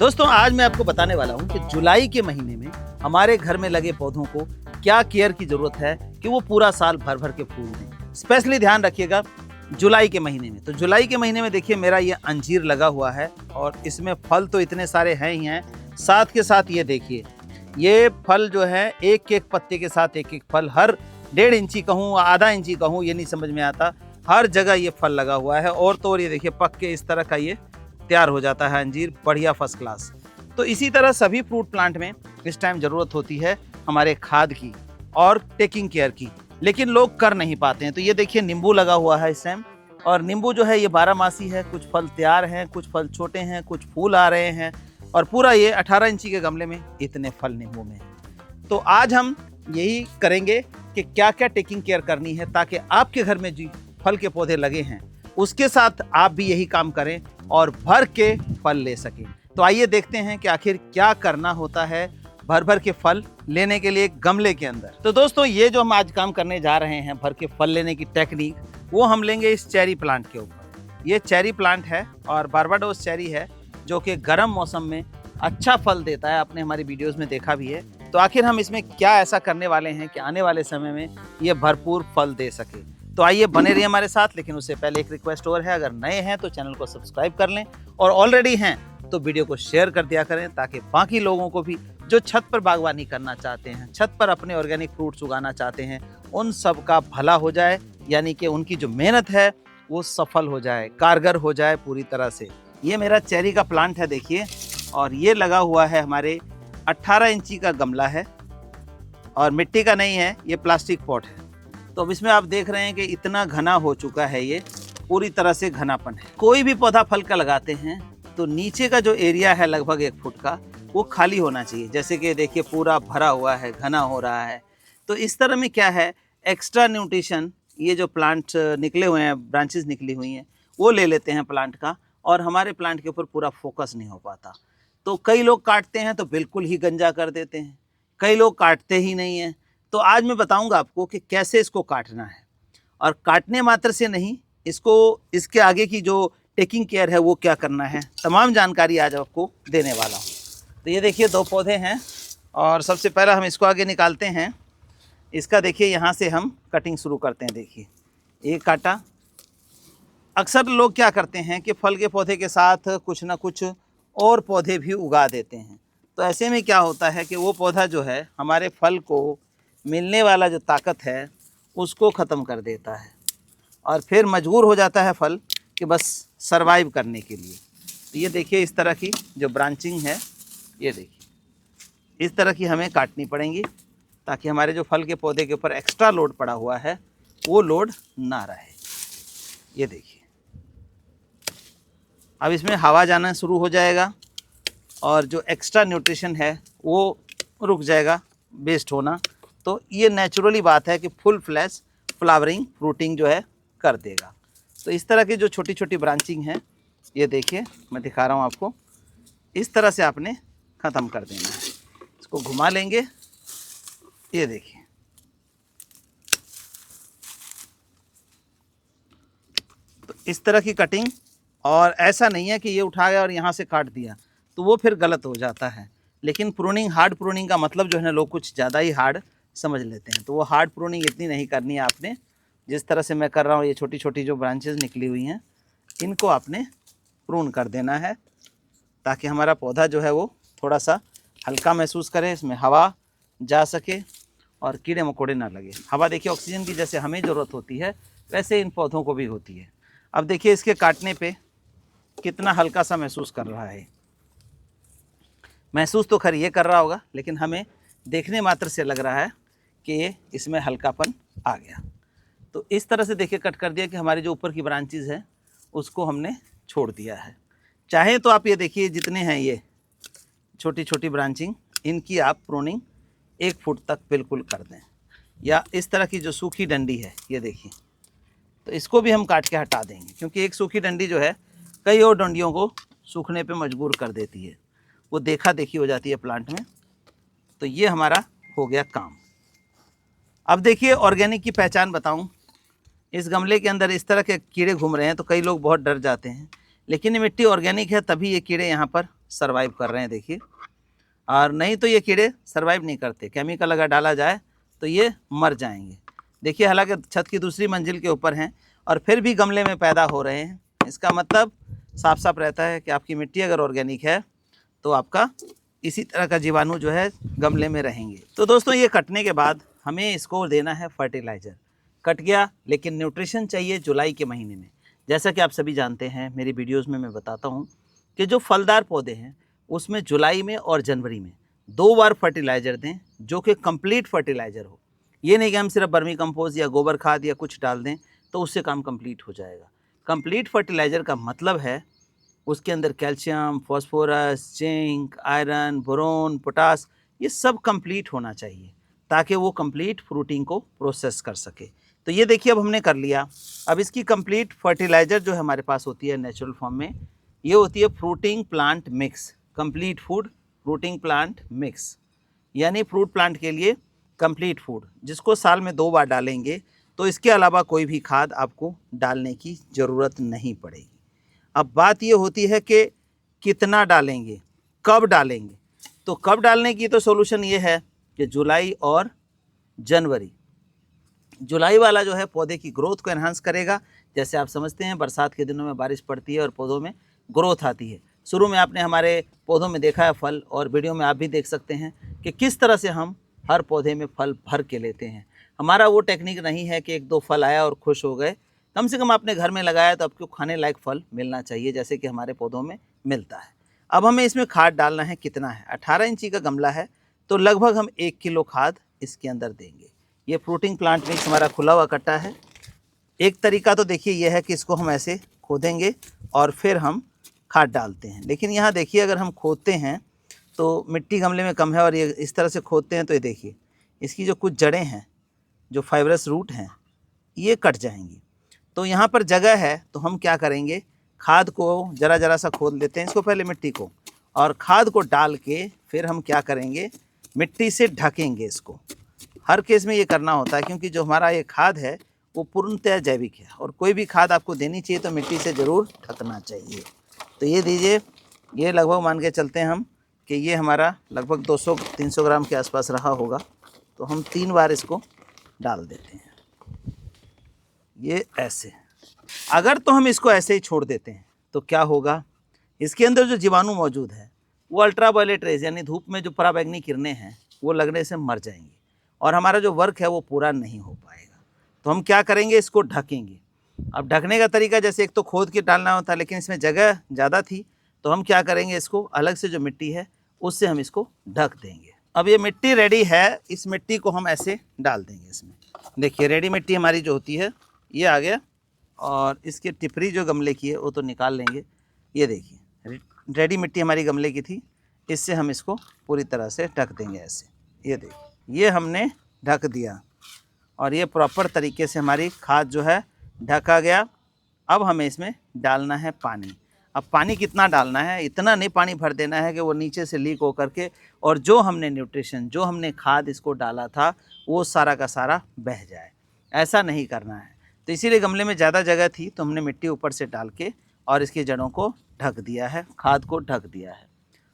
दोस्तों आज मैं आपको बताने वाला हूं कि जुलाई के महीने में हमारे घर में लगे पौधों को क्या केयर की जरूरत है कि वो पूरा साल भर भर के फूल दें। स्पेशली ध्यान रखिएगा जुलाई के महीने में। तो जुलाई के महीने में देखिए मेरा ये अंजीर लगा हुआ है और इसमें फल तो इतने सारे हैं ही हैं। साथ के साथ ये देखिए ये फल जो है एक एक पत्ते के साथ एक एक फल, हर 1.5 इंची कहूँ आधा इंची कहूँ ये नहीं समझ में आता, हर जगह ये फल लगा हुआ है। और तो और ये देखिए पक के इस तरह का ये तैयार हो जाता है अंजीर, बढ़िया फर्स्ट क्लास। तो इसी तरह सभी फ्रूट प्लांट में इस टाइम ज़रूरत होती है हमारे खाद की और टेकिंग केयर की, लेकिन लोग कर नहीं पाते हैं। तो ये देखिए नींबू लगा हुआ है इस टाइम, और नींबू जो है ये 12 मासी है। कुछ फल तैयार हैं, कुछ फल छोटे हैं, कुछ फूल आ रहे हैं, और पूरा ये 18 इंची के गमले में इतने फल नींबू में। तो आज हम यही करेंगे कि क्या क्या टेकिंग केयर करनी है ताकि आपके घर में जो फल के पौधे लगे हैं उसके साथ आप भी यही काम करें और भर के फल ले सकें। तो आइए देखते हैं कि आखिर क्या करना होता है भर भर के फल लेने के लिए गमले के अंदर। तो दोस्तों ये जो हम आज काम करने जा रहे हैं भर के फल लेने की टेक्निक, वो हम लेंगे इस चेरी प्लांट के ऊपर। ये चेरी प्लांट है और बारबाडोस चेरी है जो कि गर्म मौसम में अच्छा फल देता है, आपने हमारी वीडियोस में देखा भी है। तो आखिर हम इसमें क्या ऐसा करने वाले हैं कि आने वाले समय में ये भरपूर फल दे सके। तो आइए बने रहिए हमारे साथ, लेकिन उससे पहले एक रिक्वेस्ट और है, अगर नए हैं तो चैनल को सब्सक्राइब कर लें और ऑलरेडी हैं तो वीडियो को शेयर कर दिया करें ताकि बाकी लोगों को भी जो छत पर बागवानी करना चाहते हैं, छत पर अपने ऑर्गेनिक फ्रूट्स उगाना चाहते हैं, उन सब का भला हो जाए, यानी कि उनकी जो मेहनत है वो सफल हो जाए, कारगर हो जाए पूरी तरह से। ये मेरा चेरी का प्लांट है देखिए, और ये लगा हुआ है हमारे 18 इंची का गमला है और मिट्टी का नहीं है, ये प्लास्टिक पॉट है। तो अब इसमें आप देख रहे हैं कि इतना घना हो चुका है, ये पूरी तरह से घनापन है। कोई भी पौधा फल का लगाते हैं तो नीचे का जो एरिया है लगभग 1 फुट का, वो खाली होना चाहिए। जैसे कि देखिए पूरा भरा हुआ है, घना हो रहा है। तो इस तरह में क्या है, एक्स्ट्रा न्यूट्रिशन ये जो प्लांट निकले हुए हैं, ब्रांचेस निकली हुई हैं, वो ले लेते हैं प्लांट का, और हमारे प्लांट के ऊपर पूरा फोकस नहीं हो पाता। तो कई लोग काटते हैं तो बिल्कुल ही गंजा कर देते हैं, कई लोग काटते ही नहीं हैं। तो आज मैं बताऊंगा आपको कि कैसे इसको काटना है, और काटने मात्र से नहीं, इसको इसके आगे की जो टेकिंग केयर है वो क्या करना है, तमाम जानकारी आज आपको देने वाला हूँ। तो ये देखिए 2 पौधे हैं, और सबसे पहला हम इसको आगे निकालते हैं। इसका देखिए यहाँ से हम कटिंग शुरू करते हैं। देखिए एक काटा। अक्सर लोग क्या करते हैं कि फल के पौधे के साथ कुछ ना कुछ और पौधे भी उगा देते हैं। तो ऐसे में क्या होता है कि वो पौधा जो है हमारे फल को मिलने वाला जो ताकत है उसको ख़त्म कर देता है, और फिर मजबूर हो जाता है फल कि बस सरवाइव करने के लिए। तो ये देखिए इस तरह की जो ब्रांचिंग है, ये देखिए इस तरह की हमें काटनी पड़ेंगी ताकि हमारे जो फल के पौधे के ऊपर एक्स्ट्रा लोड पड़ा हुआ है वो लोड ना रहे। ये देखिए अब इसमें हवा जाना शुरू हो जाएगा और जो एक्स्ट्रा न्यूट्रिशन है वो रुक जाएगा वेस्ट होना। तो ये नेचुरली बात है कि फुल फ्लैश फ्लावरिंग फ्रूटिंग जो है कर देगा। तो इस तरह की जो छोटी छोटी ब्रांचिंग है, ये देखिए मैं दिखा रहा हूँ आपको, इस तरह से आपने ख़त्म कर देना है। इसको घुमा लेंगे, ये देखिए तो इस तरह की कटिंग। और ऐसा नहीं है कि ये उठा गया और यहाँ से काट दिया, तो वो फिर गलत हो जाता है। लेकिन प्रूनिंग, हार्ड प्रूनिंग का मतलब जो है ना, लोग कुछ ज़्यादा ही हार्ड समझ लेते हैं। तो वो हार्ड प्रूनिंग इतनी नहीं करनी है आपने। जिस तरह से मैं कर रहा हूँ, ये छोटी छोटी जो ब्रांचेस निकली हुई हैं इनको आपने प्रून कर देना है ताकि हमारा पौधा जो है वो थोड़ा सा हल्का महसूस करे, इसमें हवा जा सके और कीड़े मकोड़े ना लगे। हवा देखिए ऑक्सीजन की जैसे हमें ज़रूरत होती है वैसे इन पौधों को भी होती है। अब देखिए इसके काटने पे कितना हल्का सा महसूस कर रहा है। महसूस तो खैर ये कर रहा होगा, लेकिन हमें देखने मात्र से लग रहा है कि ये इसमें हल्कापन आ गया। तो इस तरह से देखिए कट कर दिया कि हमारी जो ऊपर की ब्रांचेस है उसको हमने छोड़ दिया है। चाहे तो आप ये देखिए जितने हैं ये छोटी छोटी ब्रांचिंग, इनकी आप प्रूनिंग 1 फुट तक बिल्कुल कर दें। या इस तरह की जो सूखी डंडी है, ये देखिए, तो इसको भी हम काट के हटा देंगे, क्योंकि एक सूखी डंडी जो है कई और डंडियों को सूखने पे मजबूर कर देती है, वो देखा देखी हो जाती है प्लांट में। तो ये हमारा हो गया काम। अब देखिए ऑर्गेनिक की पहचान बताऊं। इस गमले के अंदर इस तरह के कीड़े घूम रहे हैं तो कई लोग बहुत डर जाते हैं, लेकिन ये मिट्टी ऑर्गेनिक है तभी ये कीड़े यहाँ पर सरवाइव कर रहे हैं, देखिए। और नहीं तो ये कीड़े सरवाइव नहीं करते, केमिकल अगर डाला जाए तो ये मर जाएंगे। देखिए, हालांकि छत की दूसरी मंजिल के ऊपर हैं और फिर भी गमले में पैदा हो रहे हैं। इसका मतलब साफ साफ रहता है कि आपकी मिट्टी अगर ऑर्गेनिक है तो आपका इसी तरह का जीवाणु जो है गमले में रहेंगे। तो दोस्तों, ये कटने के बाद हमें इसको देना है फर्टिलाइज़र। कट गया, लेकिन न्यूट्रिशन चाहिए जुलाई के महीने में। जैसा कि आप सभी जानते हैं, मेरी वीडियोज़ में मैं बताता हूँ कि जो फलदार पौधे हैं उसमें जुलाई में और जनवरी में 2 बार फर्टिलाइज़र दें, जो कि कंप्लीट फर्टिलाइज़र हो। ये नहीं कि हम सिर्फ वर्मी कंपोस्ट या गोबर खाद या कुछ डाल दें तो उससे काम कंप्लीट हो जाएगा। कंप्लीट फर्टिलाइज़र का मतलब है उसके अंदर calcium, phosphorus, zinc, iron, boron, potash, ये सब कंप्लीट होना चाहिए ताकि वो कंप्लीट फ्रूटिंग को प्रोसेस कर सके। तो ये देखिए, अब हमने कर लिया। अब इसकी कंप्लीट फर्टिलाइज़र जो है हमारे पास होती है नेचुरल फॉर्म में, ये होती है fruiting plant mix, complete food fruiting plant mix, यानी फ्रूट प्लांट के लिए कंप्लीट फूड, जिसको साल में 2 बार डालेंगे तो इसके अलावा कोई भी खाद आपको डालने की ज़रूरत नहीं पड़ेगी। अब बात ये होती है कि कितना डालेंगे, कब डालेंगे। तो कब डालने की तो सोल्यूशन ये है कि जुलाई और जनवरी। जुलाई वाला जो है पौधे की ग्रोथ को एनहांस करेगा। जैसे आप समझते हैं, बरसात के दिनों में बारिश पड़ती है और पौधों में ग्रोथ आती है। शुरू में आपने हमारे पौधों में देखा है फल, और वीडियो में आप भी देख सकते हैं कि किस तरह से हम हर पौधे में फल भर के लेते हैं। हमारा वो टेक्निक नहीं है कि 1-2 फल आया और खुश हो गए। कम से कम आपने घर में लगाया तो आपको खाने लायक फल मिलना चाहिए, जैसे कि हमारे पौधों में मिलता है। अब हमें इसमें खाद डालना है, कितना है, 18 इंची का गमला है तो लगभग हम 1 किलो खाद इसके अंदर देंगे। ये फ्रूटिंग प्लांट मिक्स हमारा खुला हुआ कट्टा है। एक तरीका तो देखिए यह है कि इसको हम ऐसे खोदेंगे और फिर हम खाद डालते हैं। लेकिन यहाँ देखिए, अगर हम खोदते हैं तो मिट्टी गमले में कम है और ये इस तरह से खोदते हैं तो ये देखिए, इसकी जो कुछ जड़ें हैं, जो फाइबरस रूट हैं, ये कट जाएंगी। तो यहाँ पर जगह है तो हम क्या करेंगे, खाद को ज़रा ज़रा सा खोद लेते हैं इसको पहले, मिट्टी को, और खाद को डाल के फिर हम क्या करेंगे, मिट्टी से ढकेंगे इसको। हर केस में ये करना होता है क्योंकि जो हमारा ये खाद है वो पूर्णतः जैविक है और कोई भी खाद आपको देनी चाहिए तो मिट्टी से ज़रूर ढकना चाहिए। तो ये दीजिए, ये लगभग मान के चलते हैं हम कि ये हमारा लगभग 200-300 ग्राम के आसपास रहा होगा। तो हम 3 बार इसको डाल देते हैं, ये ऐसे। अगर तो हम इसको ऐसे ही छोड़ देते हैं तो क्या होगा, इसके अंदर जो जीवाणु मौजूद है वो अल्ट्रावायलेट रेज यानी धूप में जो पराबैंगनी किरणें हैं वो लगने से मर जाएंगी और हमारा जो वर्क है वो पूरा नहीं हो पाएगा। तो हम क्या करेंगे, इसको ढकेंगे। अब ढकने का तरीका, जैसे एक तो खोद के डालना होता है, लेकिन इसमें जगह ज़्यादा थी तो हम क्या करेंगे, इसको अलग से जो मिट्टी है उससे हम इसको ढक देंगे। अब ये मिट्टी रेडी है, इस मिट्टी को हम ऐसे डाल देंगे इसमें। देखिए, रेडी मिट्टी हमारी जो होती है ये आ गया, और इसकी टिपरी जो गमले की है वो तो निकाल लेंगे। ये देखिए, रेडी मिट्टी हमारी गमले की थी, इससे हम इसको पूरी तरह से ढक देंगे ऐसे। ये देखिए, ये हमने ढक दिया और ये प्रॉपर तरीके से हमारी खाद जो है ढका गया। अब हमें इसमें डालना है पानी। अब पानी कितना डालना है, इतना नहीं पानी भर देना है कि वो नीचे से लीक हो करके और जो हमने न्यूट्रिशन, जो हमने खाद इसको डाला था वो सारा का सारा बह जाए, ऐसा नहीं करना है। तो इसीलिए गमले में ज़्यादा जगह थी तो हमने मिट्टी ऊपर से डाल के और इसकी जड़ों को ढक दिया है, खाद को ढक दिया है।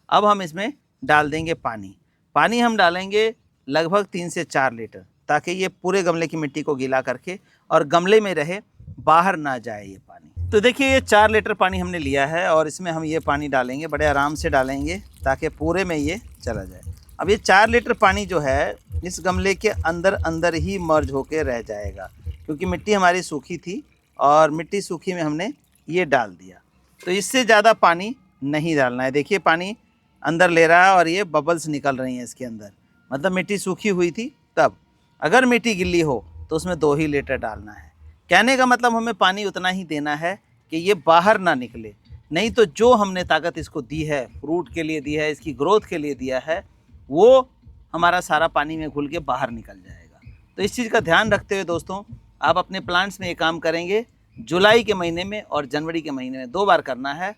अब हम इसमें डाल देंगे पानी। पानी हम डालेंगे लगभग 3 से 4 लीटर, ताकि ये पूरे गमले की मिट्टी को गीला करके और गमले में रहे, बाहर ना जाए ये पानी। तो देखिए, ये 4 लीटर पानी हमने लिया है और इसमें हम ये पानी डालेंगे, बड़े आराम से डालेंगे ताकि पूरे में ये चला जाए। अब ये 4 लीटर पानी जो है इस गमले के अंदर अंदर ही मर्ज होके रह जाएगा, क्योंकि मिट्टी हमारी सूखी थी और मिट्टी सूखी में हमने ये डाल दिया। तो इससे ज़्यादा पानी नहीं डालना है। देखिए, पानी अंदर ले रहा है और ये बबल्स निकल रही हैं इसके अंदर, मतलब मिट्टी सूखी हुई थी तब। अगर मिट्टी गिल्ली हो तो उसमें 2 ही लीटर डालना है। कहने का मतलब हमें पानी उतना ही देना है कि ये बाहर ना निकले, नहीं तो जो हमने ताकत इसको दी है, फ्रूट के लिए दी है, इसकी ग्रोथ के लिए दिया है, वो हमारा सारा पानी में घुल के बाहर निकल जाएगा। तो इस चीज़ का ध्यान रखते हुए दोस्तों, आप अपने प्लांट्स में ये काम करेंगे। जुलाई के महीने में और जनवरी के महीने में 2 बार करना है।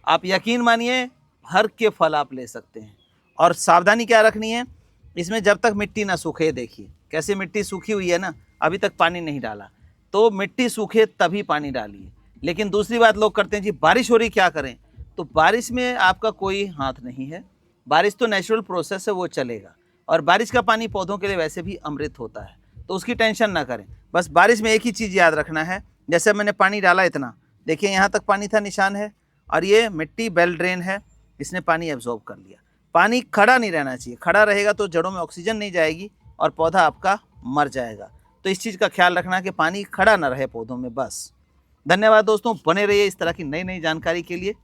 आप यकीन मानिए, भर के फल आप ले सकते हैं। और सावधानी क्या रखनी है, इसमें जब तक मिट्टी ना सूखे, देखिए कैसे मिट्टी सूखी हुई है ना, अभी तक पानी नहीं डाला, तो मिट्टी सूखे तभी पानी डालिए। लेकिन दूसरी बात लोग करते हैं, जी बारिश हो रही क्या करें, तो तो बारिश में आपका कोई हाथ नहीं है। बारिश तो नेचुरल प्रोसेस है, वो चलेगा। और बारिश का पानी पौधों के लिए वैसे भी अमृत होता है, तो उसकी टेंशन ना करें। बस बारिश में एक ही चीज़ याद रखना है, जैसे मैंने पानी डाला इतना, देखिए यहाँ तक पानी था, निशान है, और ये मिट्टी बेल ड्रेन है, इसने पानी एब्जॉर्ब कर लिया। पानी खड़ा नहीं रहना चाहिए, खड़ा रहेगा तो जड़ों में ऑक्सीजन नहीं जाएगी और पौधा आपका मर जाएगा। तो इस चीज़ का ख्याल रखना कि पानी खड़ा ना रहे पौधों में बस। धन्यवाद दोस्तों, बने रहिए इस तरह की नई नई जानकारी के लिए।